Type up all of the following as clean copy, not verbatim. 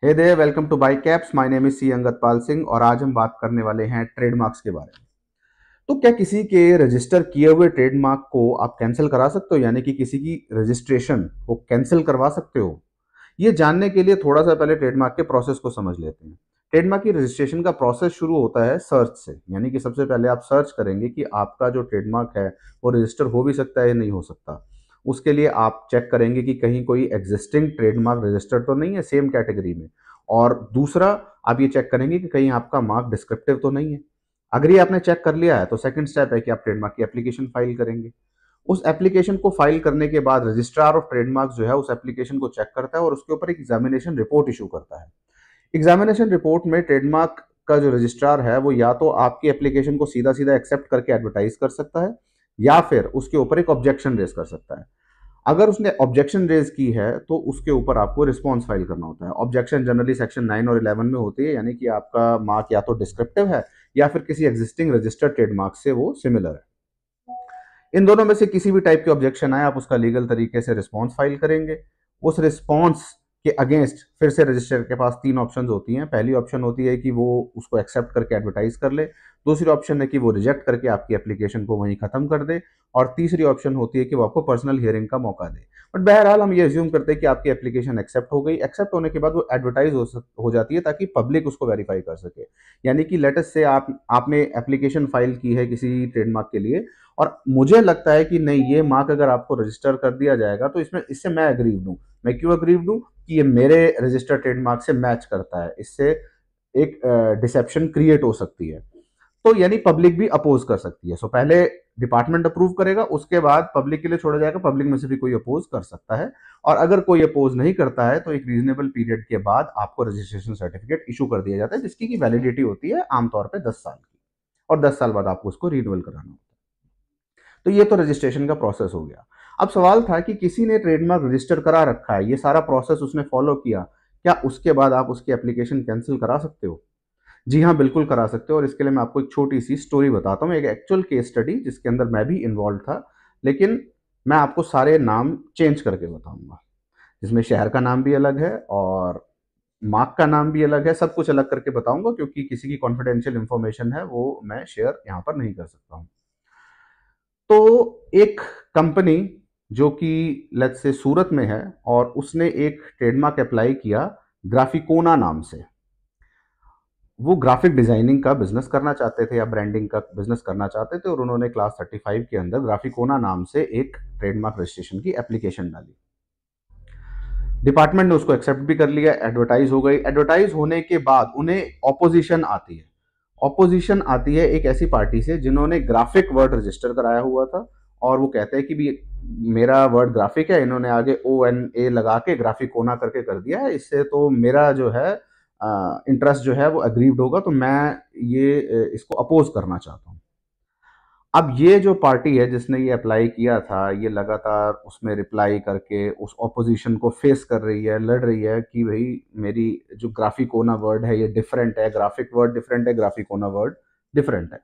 Hey there, welcome to bi caps. My name is C Angatpal Singh और आज हम बात करने वाले हैं ट्रेडमार्क्स के बारे में। तो क्या किसी के रजिस्टर किए हुए ट्रेडमार्क को आप कैंसिल करा सकते हो, यानी कि किसी की रजिस्ट्रेशन को कैंसिल करवा सकते हो? ये जानने के लिए थोड़ा सा पहले ट्रेडमार्क के प्रोसेस को समझ लेते हैं। ट्रेडमार्क की रजिस्ट्रेशन का प्रोसेस शुरू होता है सर्च से, यानी कि सबसे पहले आप सर्च करेंगे कि आपका जो ट्रेडमार्क है वो रजिस्टर हो भी सकता है या नहीं हो सकता। उसके लिए आप चेक करेंगे कि कहीं कोई एग्जिस्टिंग ट्रेडमार्क रजिस्टर्ड तो नहीं है सेम कैटेगरी में। और दूसरा, आप ये चेक करेंगे कि कहीं आपका मार्क डिस्क्रिप्टिव तो नहीं है। अगर ये आपने चेक कर लिया है तो सेकंड स्टेप है कि आप ट्रेडमार्क की एप्लीकेशन फाइल करेंगे। उस एप्लीकेशन को फाइल करने के बाद रजिस्ट्रार ऑफ ट्रेडमार्क जो है उस एप्लीकेशन को चेक करता है और उसके ऊपर एक एग्जामिनेशन रिपोर्ट इशू करता है। एग्जामिनेशन रिपोर्ट में ट्रेडमार्क का जो रजिस्ट्रार है वो या तो आपकी एप्लीकेशन को सीधा सीधा एक्सेप्ट करके एडवर्टाइज कर सकता है या फिर उसके ऊपर एक ऑब्जेक्शन रेज कर सकता है। अगर उसने ऑब्जेक्शन रेज की है तो उसके ऊपर आपको रिस्पॉन्स फाइल करना होता है। ऑब्जेक्शन जनरली सेक्शन 9 और 11 में होती है, यानी कि आपका मार्क या तो डिस्क्रिप्टिव है या फिर किसी एग्जिस्टिंग रजिस्टर्ड ट्रेडमार्क से वो सिमिलर है। इन दोनों में से किसी भी टाइप के ऑब्जेक्शन आए, आप उसका लीगल तरीके से रिस्पॉन्स फाइल करेंगे। उस रिस्पॉन्स के अगेंस्ट फिर से रजिस्टर के पास तीन ऑप्शन होती हैं। पहली ऑप्शन होती है कि वो उसको एक्सेप्ट करके एडवर्टाइज कर ले। दूसरी ऑप्शन है कि वो रिजेक्ट करके आपकी एप्लीकेशन को वहीं खत्म कर दे। और तीसरी ऑप्शन होती है कि वो आपको पर्सनल हियरिंग का मौका दे। बट बहरहाल हम ये एज्यूम करते हैं कि आपकी एप्लीकेशन एक्सेप्ट हो गई। एक्सेप्ट होने के बाद वो एडवर्टाइज हो जाती है ताकि पब्लिक उसको वेरीफाई कर सके। यानी कि लेटस से आपने एप्लीकेशन फाइल की है किसी ट्रेडमार्क के लिए और मुझे लगता है कि नहीं, ये मार्क अगर आपको रजिस्टर कर दिया जाएगा तो इसमें इससे मैं अग्रीव हूं। मैं क्यों अग्रीव हूं? कि ये मेरे रजिस्टर ट्रेडमार्क से मैच करता है। इससे एक डिसेप्शन क्रिएट हो सकती है। तो यानी पब्लिक भी अपोज कर सकती है। सो पहले डिपार्टमेंट अप्रूव करेगा, उसके बाद पब्लिक के लिए छोड़ा जाएगा। पब्लिक में से भी कोई अपोज कर सकता है। और अगर कोई अपोज नहीं करता है तो एक रीजनेबल पीरियड के बाद आपको रजिस्ट्रेशन सर्टिफिकेट इशू कर दिया जाता है, जिसकी की वैलिडिटी होती है आमतौर पर 10 साल की। और 10 साल बाद आपको उसको रिन्यूअल कराना होता है। तो ये तो रजिस्ट्रेशन का प्रोसेस हो गया। अब सवाल था कि किसी ने ट्रेडमार्क रजिस्टर करा रखा है, ये सारा प्रोसेस उसने फॉलो किया, क्या उसके बाद आप उसकी एप्लीकेशन कैंसिल करा सकते हो? जी हाँ, बिल्कुल करा सकते हो। और इसके लिए मैं आपको एक छोटी सी स्टोरी बताता हूँ, एक एक्चुअल केस स्टडी जिसके अंदर मैं भी इन्वॉल्व था। लेकिन मैं आपको सारे नाम चेंज करके बताऊंगा, जिसमें शहर का नाम भी अलग है और मार्क का नाम भी अलग है। सब कुछ अलग करके बताऊंगा क्योंकि किसी की कॉन्फिडेंशियल इंफॉर्मेशन है वो मैं शेयर यहाँ पर नहीं कर सकता हूँ। तो एक कंपनी जो कि लेट्स से सूरत में है और उसने एक ट्रेडमार्क अप्लाई किया ग्राफिकोना नाम से। वो ग्राफिक डिजाइनिंग का बिजनेस करना चाहते थे या ब्रांडिंग का बिजनेस करना चाहते थे और उन्होंने क्लास 35 के अंदर ग्राफिकोना नाम से एक ट्रेडमार्क रजिस्ट्रेशन की एप्लीकेशन डाली। डिपार्टमेंट ने उसको एक्सेप्ट भी कर लिया, एडवर्टाइज हो गई। एडवर्टाइज होने के बाद उन्हें ऑपोजिशन आती है। ऑपोजिशन आती है एक ऐसी पार्टी से जिन्होंने ग्राफिक वर्ड रजिस्टर कराया हुआ था और वो कहते हैं कि भी मेरा वर्ड ग्राफिक है, इन्होंने आगे ONA लगा के ग्राफिकोना करके कर दिया है, इससे तो मेरा जो है इंटरेस्ट जो है वो अग्रीव्ड होगा, तो मैं ये इसको अपोज करना चाहता हूँ। अब ये जो पार्टी है जिसने ये अप्लाई किया था, ये लगातार उसमें रिप्लाई करके उस ऑपोजिशन को फेस कर रही है, लड़ रही है कि भाई मेरी जो ग्राफिकोना वर्ड है ये डिफरेंट है, ग्राफिक वर्ड डिफरेंट है, ग्राफिकोना वर्ड डिफरेंट है।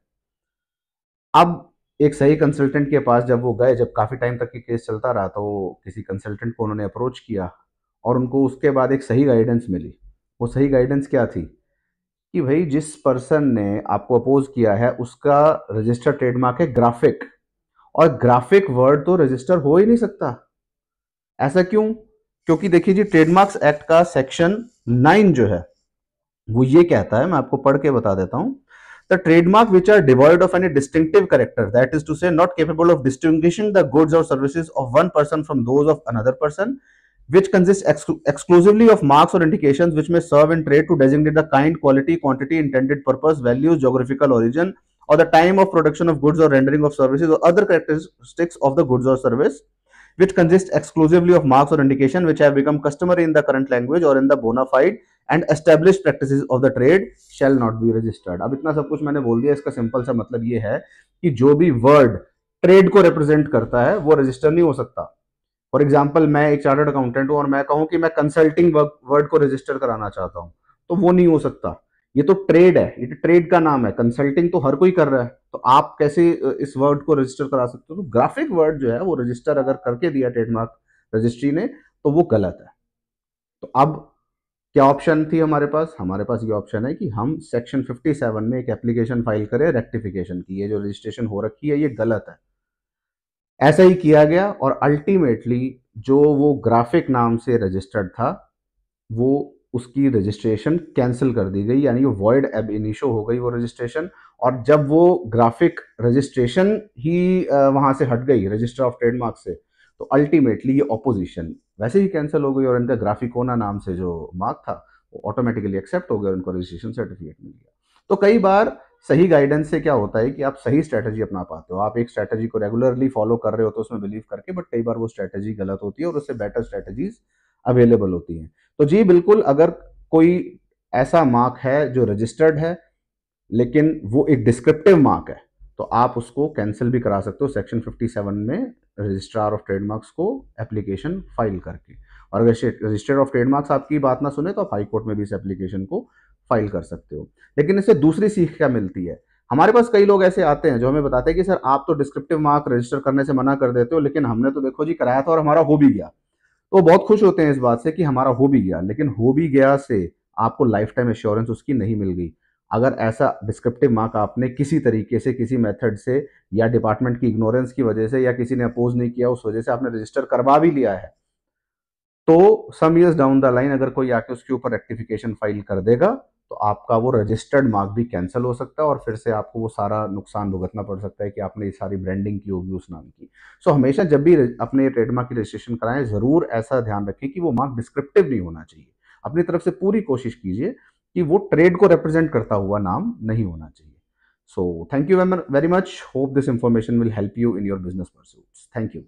अब एक सही कंसल्टेंट के पास जब वो गए, जब काफ़ी टाइम तक ये केस चलता रहा, तो किसी कंसल्टेंट को उन्होंने अप्रोच किया और उनको उसके बाद एक सही गाइडेंस मिली। वो सही गाइडेंस क्या थी? कि भाई जिस पर्सन ने आपको अपोज किया है उसका रजिस्टर ट्रेडमार्क है ग्राफिक, और ग्राफिक वर्ड तो रजिस्टर हो ही नहीं सकता। ऐसा क्यों? क्योंकि देखिए जी, ट्रेडमार्क्स एक्ट का सेक्शन 9 जो है वो ये कहता है, मैं आपको पढ़ के बता देता हूं। The trademark which are devoid of any distinctive character, that is to say not capable of distinguishing the goods और services of one person from those of another person, which consist exclusively of marks or indications which may serve in trade to designate the kind, quality, quantity, intended purpose, values, geographical origin, or the time of production of goods or rendering of services or other characteristics of the goods or service, which consist exclusively of marks or indication which have become customary in the current language or in the bona fide and established practices of the trade shall not be registered। अब इतना सब कुछ मैंने बोल दिया, इसका simple सा मतलब ये है कि जो भी वर्ड ट्रेड को रिप्रेजेंट करता है वो रजिस्टर नहीं हो सकता। फॉर एग्जाम्पल, मैं एक चार्टर्ड अकाउंटेंट हूं और मैं कहूं कि मैं कंसल्टिंग वर्ड को रजिस्टर कराना चाहता हूं, तो वो नहीं हो सकता। ये तो ट्रेड है, ये तो ट्रेड का नाम है। कंसल्टिंग तो हर कोई कर रहा है, तो आप कैसे इस वर्ड को रजिस्टर करा सकते हो? तो ग्राफिक वर्ड जो है वो रजिस्टर अगर करके दिया ट्रेडमार्क रजिस्ट्री ने तो वो गलत है। तो अब क्या ऑप्शन थी हमारे पास? हमारे पास ये ऑप्शन है कि हम सेक्शन 57 में एक एप्लीकेशन फाइल करें रेक्टिफिकेशन की, ये जो रजिस्ट्रेशन हो रखी है ये गलत है। ऐसा ही किया गया और अल्टीमेटली जो वो ग्राफिक नाम से रजिस्टर्ड था वो उसकी रजिस्ट्रेशन कैंसिल कर दी गई, यानी वो वॉइड एब इनिशो हो गई वो रजिस्ट्रेशन। और जब वो ग्राफिक रजिस्ट्रेशन ही वहां से हट गई रजिस्टर ऑफ ट्रेडमार्क से, तो अल्टीमेटली ये ऑपोजिशन वैसे ही कैंसिल हो गई और इनका ग्राफिकोना नाम से जो मार्क था वो ऑटोमेटिकली एक्सेप्ट हो गया और इनको रजिस्ट्रेशन सर्टिफिकेट मिल गया। तो कई बार सही गाइडेंस से क्या होता है कि आप सही स्ट्रैटेजी अपना पाते हो, आप एक स्ट्रैटेजी को रेगुलरली फॉलो कर रहे हो तो उसमें बिलीव करके, बट कई बार वो स्ट्रैटेजी गलत होती है और उससे बेटर स्ट्रैटेजीज अवेलेबल होती हैं। तो जी बिल्कुल, अगर कोई ऐसा मार्क है जो रजिस्टर्ड है लेकिन वो एक डिस्क्रिप्टिव मार्क है, तो आप उसको कैंसिल भी करा सकते हो सेक्शन 57 में रजिस्ट्रार ऑफ ट्रेडमार्क्स को एप्लीकेशन फाइल करके। और अगर रजिस्ट्रार ऑफ ट्रेडमार्क्स आपकी बात ना सुने तो आप हाई कोर्ट में भी इस एप्लीकेशन को फाइल कर सकते हो। लेकिन इससे दूसरी सीख क्या मिलती है? हमारे पास कई लोग ऐसे आते हैं जो हमें बताते हैं कि सर आप तो डिस्क्रिप्टिव मार्क रजिस्टर करने से मना कर देते हो, लेकिन हमने तो देखो जी कराया था और हमारा हो भी गया। तो बहुत खुश होते हैं इस बात से कि हमारा हो भी गया, लेकिन हो भी गया से आपको लाइफ टाइम एश्योरेंस उसकी नहीं मिल गई। अगर ऐसा डिस्क्रिप्टिव मार्क आपने किसी तरीके से, किसी मेथड से, या डिपार्टमेंट की इग्नोरेंस की वजह से, या किसी ने अपोज नहीं किया उस वजह से आपने रजिस्टर करवा भी लिया है, तो some years down the line अगर कोई आके उसके ऊपर रेक्टिफिकेशन फाइल कर देगा तो आपका वो रजिस्टर्ड मार्क भी कैंसिल हो सकता है और फिर से आपको वो सारा नुकसान भुगतना पड़ सकता है कि आपने ये सारी ब्रांडिंग की होगी उस नाम की। सो हमेशा जब भी अपने ट्रेडमार्क की रजिस्ट्रेशन कराएं, जरूर ऐसा ध्यान रखें कि वो मार्क डिस्क्रिप्टिव नहीं होना चाहिए। अपनी तरफ से पूरी कोशिश कीजिए कि वो ट्रेड को रिप्रेजेंट करता हुआ नाम नहीं होना चाहिए। So thank you very much, hope this information will help you in your business pursuits. Thank you.